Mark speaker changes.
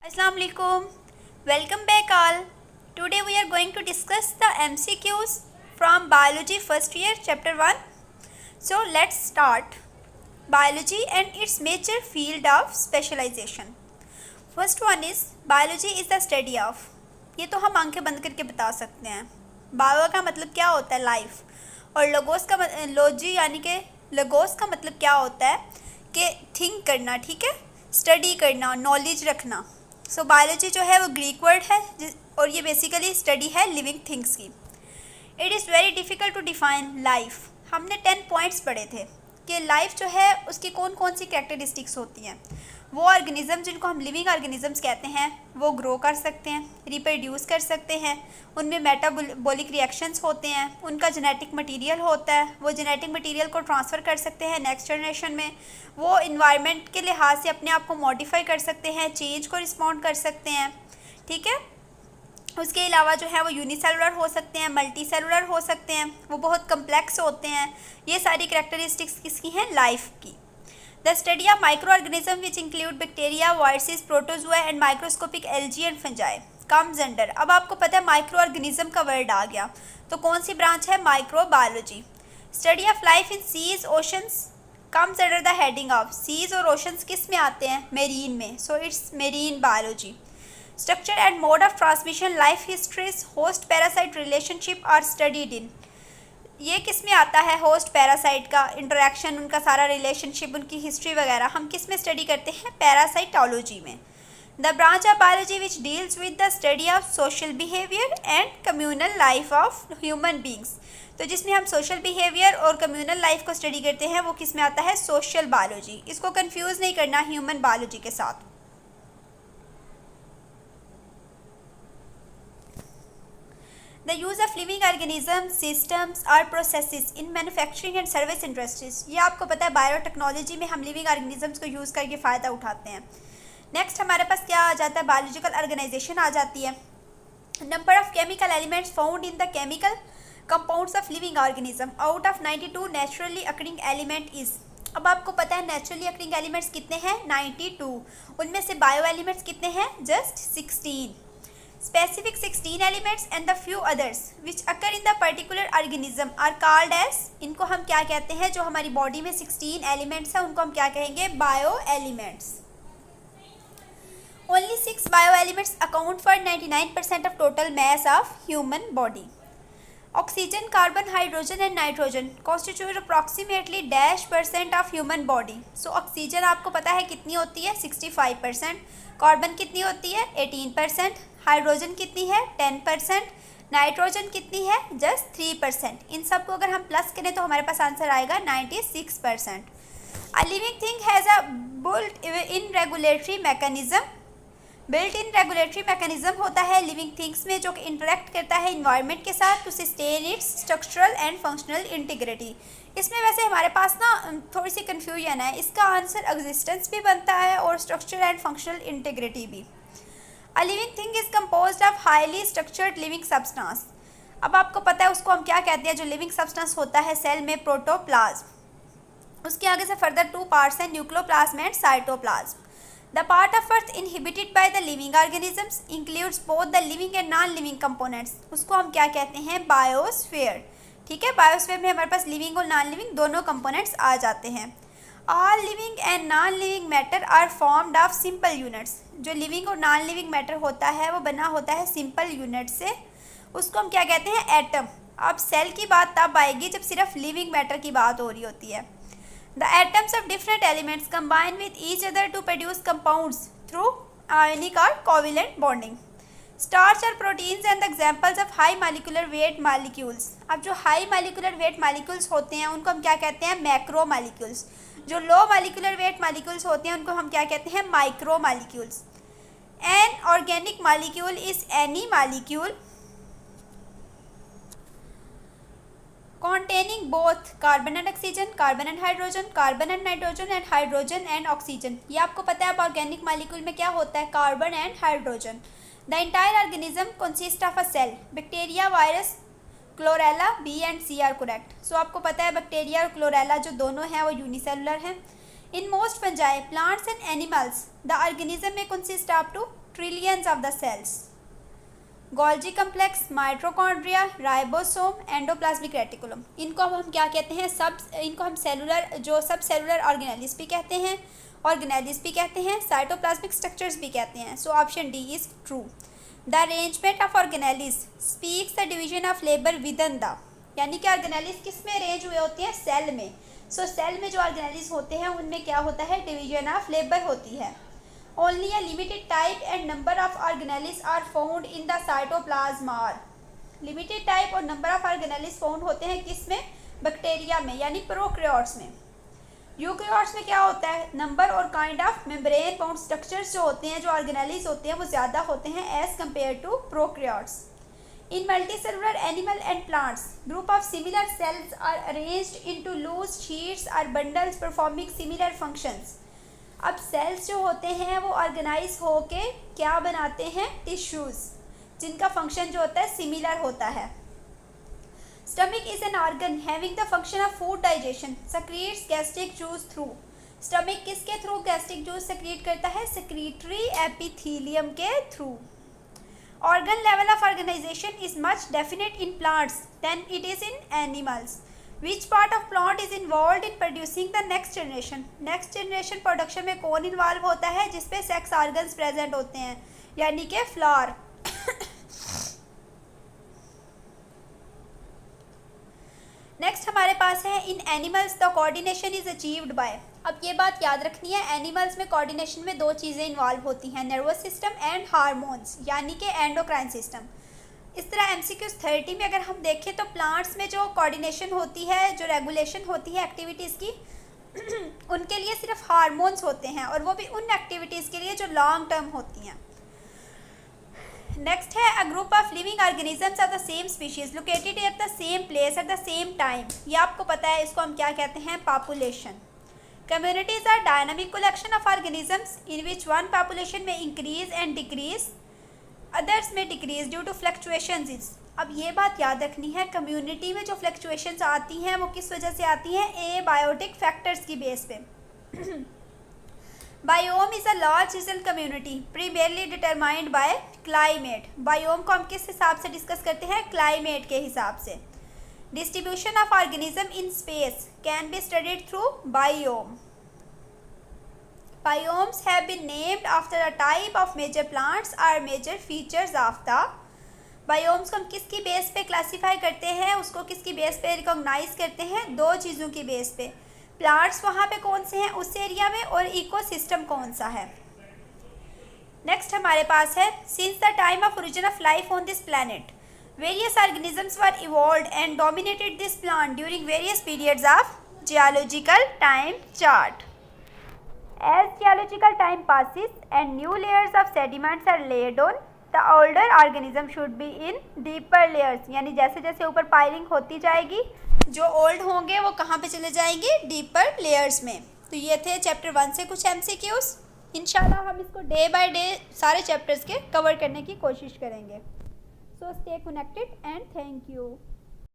Speaker 1: Assalamu alaikum. Welcome back all. Today we are going to discuss the MCQs from Biology first year chapter 1. So let's start. Biology and its major field of specialization. First one is biology is the study of. ये तो हम आंखें बंद करके बता सकते हैं. Bio का मतलब क्या होता है? लाइफ. और लोगोस का लॉजी यानी कि लोगोस का मतलब क्या होता है कि थिंक करना. ठीक है, स्टडी करना, नॉलेज रखना. सो बायोलॉजी जो है वो ग्रीक वर्ड है और ये बेसिकली स्टडी है लिविंग थिंग्स की. It is very difficult to define life. हमने 10 पॉइंट्स पढ़े थे कि लाइफ जो है उसकी कौन कौन सी कैरेक्टरिस्टिक्स होती हैं. वो ऑर्गेनिज्म जिनको हम लिविंग ऑर्गेनिजम्स कहते हैं वो ग्रो कर सकते हैं, रिप्रोड्यूस कर सकते हैं, उनमें मेटाबॉलिक रिएक्शंस होते हैं, उनका जेनेटिक मटेरियल होता है, वो जेनेटिक मटेरियल को ट्रांसफ़र कर सकते हैं नेक्स्ट जनरेशन में, वो इन्वायरमेंट के लिहाज से अपने आप को मॉडिफाई कर सकते हैं, चेंज को रिस्पॉन्ड कर सकते हैं. ठीक है, उसके अलावा जो है वो यूनिसेलुलर हो सकते हैं, मल्टी सेलुलर हो सकते हैं, वो बहुत कम्प्लेक्स होते हैं. ये सारी करेक्टरिस्टिक्स किसकी हैं? लाइफ की. The study of microorganisms which include bacteria, viruses, protozoa and microscopic algae and fungi comes under. अब आपको पता है माइक्रो ऑर्गेनिज्म का वर्ड आ गया तो कौन सी ब्रांच है? Microbiology. Study of life in seas oceans comes under the heading of. Seas और ओशंस किस में आते हैं? मेरीन में. So it's marine biology. Structure and mode of transmission, life histories, host parasite relationship are studied in. ये किस में आता है? होस्ट पैरासाइट का इंटरेक्शन, उनका सारा रिलेशनशिप, उनकी हिस्ट्री वगैरह हम किस में स्टडी करते हैं? पैरासाइटोलॉजी में. The branch of biology which deals with the study of social behaviour and communal life of human beings. तो जिसमें हम सोशल बिहेवियर और कम्युनल लाइफ को स्टडी करते हैं वो किस में आता है? Social biology. इसको कंफ्यूज नहीं करना ह्यूमन बायोलॉजी के साथ. The use of living organisms, systems or processes in manufacturing and service industries. ये आपको पता है बायोटेक्नोलॉजी में हम लिविंग ऑर्गेनिजम्स को यूज़ करके फ़ायदा उठाते हैं. नेक्स्ट हमारे पास क्या आ जाता है? बायोलॉजिकल ऑर्गेनाइजेशन आ जाती है. Number of chemical elements found in the chemical compounds of living organism out of 92 naturally occurring element is. अब आपको पता है नेचुरली अकरिंग एलिमेंट्स कितने हैं? 92. उनमें से बायो एलिमेंट्स कितने हैं? Just 16. Specific 16 elements and the few others which occur in the particular organism are called as. इनको हम क्या कहते हैं? जो हमारी बॉडी में 16 एलिमेंट्स हैं उनको हम क्या कहेंगे? Bio elements. Only 6 bio elements account for 99% of total mass of human body. Oxygen, carbon, hydrogen and nitrogen constitute approximately -% of human body. So oxygen आपको पता है कितनी होती है? 65%. कार्बन कितनी होती है? 18%. हाइड्रोजन कितनी है? 10%. नाइट्रोजन कितनी है? जस्ट 3%. इन सब को अगर हम प्लस करें तो हमारे पास आंसर आएगा 96%. A living thing has a built in regulatory mechanism. Built in regulatory mechanism होता है लिविंग थिंग्स में जो कि इंटरेक्ट करता है इन्वायरमेंट के साथ to sustain its structural and functional integrity. इसमें वैसे हमारे पास ना थोड़ी सी कन्फ्यूजन है. इसका आंसर एग्जिस्टेंस भी बनता है और स्ट्रक्चर एंड फंक्शनल इंटीग्रिटी भी. अ living thing is composed of highly structured living substance. अब आपको पता है उसको हम क्या कहते हैं? जो लिविंग सब्सटेंस होता है सेल में, प्रोटोप्लाज्म. उसके आगे से फर्दर 2 पार्ट्स हैं, nucleoplasm and cytoplasm. The part of earth inhabited by the living organisms includes both the living and non-living components. उसको हम क्या कहते हैं? बायोस्फीयर. ठीक है, बायोस्फीयर में हमारे पास लिविंग और नॉन लिविंग दोनों कंपोनेंट्स आ जाते हैं. All living and non-living matter are formed of simple units. जो लिविंग और नॉन लिविंग मैटर होता है वो बना होता है सिंपल यूनिट से. उसको हम क्या कहते हैं? एटम. अब सेल की बात तब आएगी जब सिर्फ लिविंग मैटर की बात हो रही होती है. The atoms of different elements combine with each other to produce compounds through ionic or covalent bonding. Starch or proteins and the examples of high molecular weight molecules. अब जो high molecular weight molecules होते हैं उनको हम क्या कहते हैं? Macro molecules. जो low molecular weight molecules होते हैं उनको हम क्या कहते हैं? Micro molecules. An organic molecule is any molecule containing both carbon and oxygen, carbon and hydrogen, carbon and nitrogen and hydrogen and oxygen. ये आपको पता है अब ऑर्गेनिक मॉलिक्यूल में क्या होता है? Carbon and hydrogen. The entire organism consist of a cell. Bacteria, virus, chlorella, B and C are correct. So आपको पता है बैक्टीरिया और क्लोरेला जो दोनों हैं वो यूनिसेलुलर हैं. In most fungi, plants and animals, the organism may consist up to trillions of the cells. Golgi complex, mitochondria, ribosome, endoplasmic reticulum, इनको अब हम क्या कहते हैं, इनको हम सब सेलुलर ऑर्गेनेलिस भी कहते हैं, ऑर्गेनेलिस भी कहते हैं, साइटोप्लाज्मिक स्ट्रक्चर्स भी कहते हैं. So option D is true. The arrangement of organelles speaks the division of labour with in the, यानी कि ऑर्गेनेलिस किस में अरेंज हुए होते हैं, सेल में. सो सेल में जो ऑर्गेनेलिस होते हैं उनमें क्या होता है, डिवीजन ऑफ लेबर होती है. Only a limited type and number of organelles are found in the cytoplasm. Limited type और number of organelles found होते हैं किसमें, बैक्टीरिया में, यानी प्रोकैरियोट्स में. यूकैरियोट्स में क्या होता है, नंबर और kind of membrane bound structures जो होते हैं, जो ऑर्गेनेल्स होते हैं वो ज़्यादा होते हैं as compare to prokaryotes. In multicellular animal and plants, group of similar cells are arranged into loose sheets or bundles performing similar functions. अब सेल्स जो होते हैं वो ऑर्गेनाइज होके क्या बनाते हैं, टिश्यूज़, जिनका फंक्शन जो होता है सिमिलर होता है. Stomach is an organ having the function of food digestion, secretes gastric juice through. Stomach किसके थ्रू गैस्ट्रिक जूस सेक्रीट करता है, सेक्रीटरी एपिथेलियम के through. Organ level of organization is much definite in plants than it is in animals. Which part of plant is involved in producing the next generation? Next generation production में कौन involve होता है, जिसपे sex organs present होते हैं, यानी कि flower. Next हमारे पास है in animals the coordination is achieved by. अब ये बात याद रखनी है, एनिमल्स में कोऑर्डिनेशन में दो चीज़ें इन्वॉल्व होती हैं, नर्वस सिस्टम एंड हार्मोन्स, यानी कि एंडोक्राइन सिस्टम. इस तरह MCQ 30 में अगर हम देखें तो प्लांट्स में जो कोऑर्डिनेशन होती है, जो रेगुलेशन होती है एक्टिविटीज़ की, उनके लिए सिर्फ हार्मोन्स होते हैं, और वो भी उन एक्टिविटीज़ के लिए जो लॉन्ग टर्म होती हैं. नेक्स्ट है a group of living organisms of the same species located at the same place at the same time. ये आपको पता है, इसको हम क्या कहते हैं, population. Communities are dynamic collection of organisms in which one population में इंक्रीज एंड डिक्रीज, अदर्स में डिक्रीज ड्यू टू फ्लक्चुएशंस. अब ये बात याद रखनी है, कम्युनिटी में जो फ्लक्चुएशंस आती हैं वो किस वजह से आती हैं, ए बायोटिक फैक्टर्स की बेस पे. Biome is a large regional community primarily determined by climate. Biome को हम किस हिसाब से डिस्कस करते हैं, क्लाइमेट के हिसाब से. Distribution of organism in space can be studied through biome. Biomes have been named after a type of major plants or major features of the. Biomes को हम किसकी बेस पे क्लासीफाई करते हैं, उसको किसकी बेस पे रिकॉग्नाइज करते हैं, दो चीज़ों की बेस पे. प्लांट्स वहाँ पे कौन से हैं उस एरिया में, और इकोसिस्टम कौन सा है. नेक्स्ट हमारे पास है since the time of origin of life on this planet various organisms were evolved and dominated this plant during various periods of geological time chart. As geological time passes and new layers of sediments are laid on, the older organism should be in deeper layers. यानी जैसे जैसे ऊपर piling होती जाएगी, जो old होंगे वो कहाँ पे चले जाएंगे, डीपर लेयर्स में. तो ये थे चैप्टर 1 से कुछ MCQs. इंशाल्लाह हम इसको डे बाय डे सारे चैप्टर्स के कवर करने की कोशिश करेंगे. So stay connected and thank you.